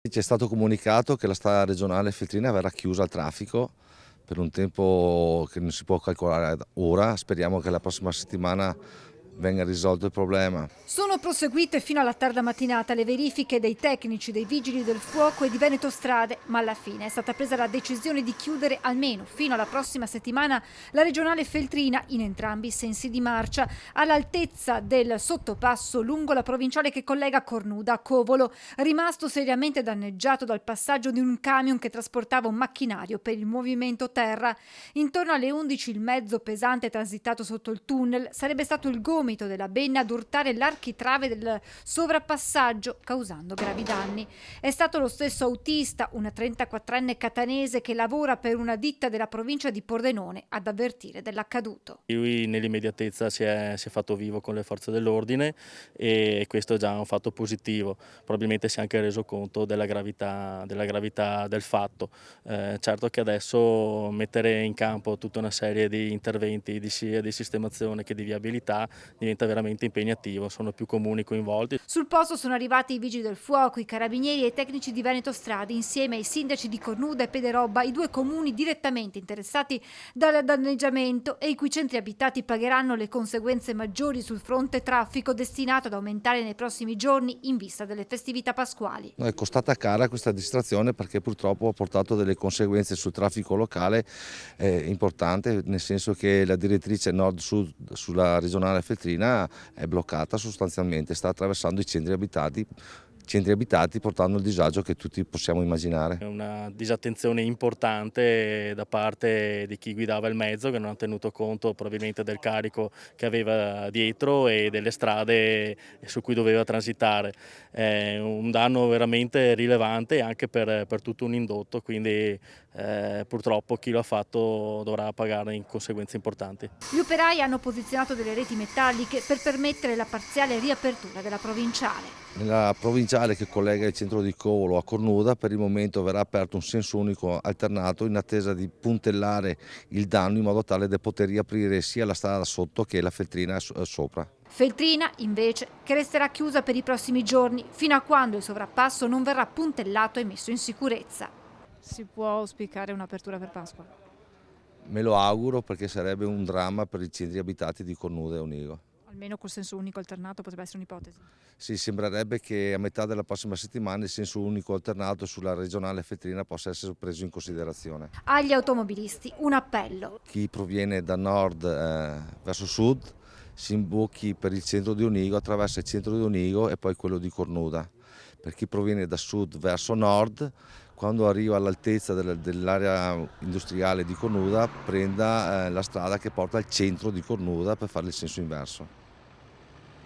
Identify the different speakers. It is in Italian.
Speaker 1: Ci è stato comunicato che la strada regionale Feltrina verrà chiusa al traffico per un tempo che non si può calcolare ora. Speriamo che la prossima settimana venga risolto il problema.
Speaker 2: Sono proseguite fino alla tarda mattinata le verifiche dei tecnici, dei vigili del fuoco e di Veneto Strade, ma alla fine è stata presa la decisione di chiudere almeno fino alla prossima settimana la regionale Feltrina in entrambi i sensi di marcia, all'altezza del sottopasso lungo la provinciale che collega Cornuda a Covolo, rimasto seriamente danneggiato dal passaggio di un camion che trasportava un macchinario per il movimento terra. Intorno alle 11 il mezzo pesante transitato sotto il tunnel sarebbe stato il gomito della benna ad urtare l'architrave del sovrapassaggio, causando gravi danni. È stato lo stesso autista, una 34enne catanese che lavora per una ditta della provincia di Pordenone, ad avvertire dell'accaduto.
Speaker 3: Lui nell'immediatezza si è fatto vivo con le forze dell'ordine e questo è già un fatto positivo. Probabilmente si è anche reso conto della gravità del fatto. Certo che adesso mettere in campo tutta una serie di interventi sia di sistemazione che di viabilità diventa veramente impegnativo, sono più comuni coinvolti.
Speaker 2: Sul posto sono arrivati i vigili del fuoco, i carabinieri e i tecnici di Veneto Strade, insieme ai sindaci di Cornuda e Pederobba, i due comuni direttamente interessati dal danneggiamento e i cui centri abitati pagheranno le conseguenze maggiori sul fronte traffico, destinato ad aumentare nei prossimi giorni in vista delle festività pasquali.
Speaker 1: È costata cara questa distrazione perché purtroppo ha portato delle conseguenze sul traffico locale importanti, nel senso che la direttrice nord-sud sulla regionale Feltrina è bloccata sostanzialmente, sta attraversando i centri abitati portando il disagio che tutti possiamo immaginare.
Speaker 3: È una disattenzione importante da parte di chi guidava il mezzo, che non ha tenuto conto probabilmente del carico che aveva dietro e delle strade su cui doveva transitare. È un danno veramente rilevante anche per tutto un indotto, quindi purtroppo chi lo ha fatto dovrà pagare in conseguenze importanti.
Speaker 2: Gli operai hanno posizionato delle reti metalliche per permettere la parziale riapertura della provinciale.
Speaker 1: Nella provinciale che collega il centro di Covolo a Cornuda per il momento verrà aperto un senso unico alternato in attesa di puntellare il danno in modo tale da poter riaprire sia la strada sotto che la Feltrina sopra.
Speaker 2: Feltrina, invece, che resterà chiusa per i prossimi giorni, fino a quando il sovrappasso non verrà puntellato e messo in sicurezza.
Speaker 4: Si può auspicare un'apertura per Pasqua?
Speaker 1: Me lo auguro perché sarebbe un dramma per i centri abitati di Cornuda e Onigo.
Speaker 4: Almeno col senso unico alternato potrebbe essere un'ipotesi.
Speaker 1: Sì, sembrerebbe che a metà della prossima settimana il senso unico alternato sulla regionale Feltrina possa essere preso in considerazione.
Speaker 2: Agli automobilisti un appello.
Speaker 1: Chi proviene da nord verso sud si imbocchi per il centro di Onigo, attraversa il centro di Onigo e poi quello di Cornuda. Per chi proviene da sud verso nord, quando arriva all'altezza dell'area industriale di Cornuda, prenda la strada che porta al centro di Cornuda per fare il senso inverso.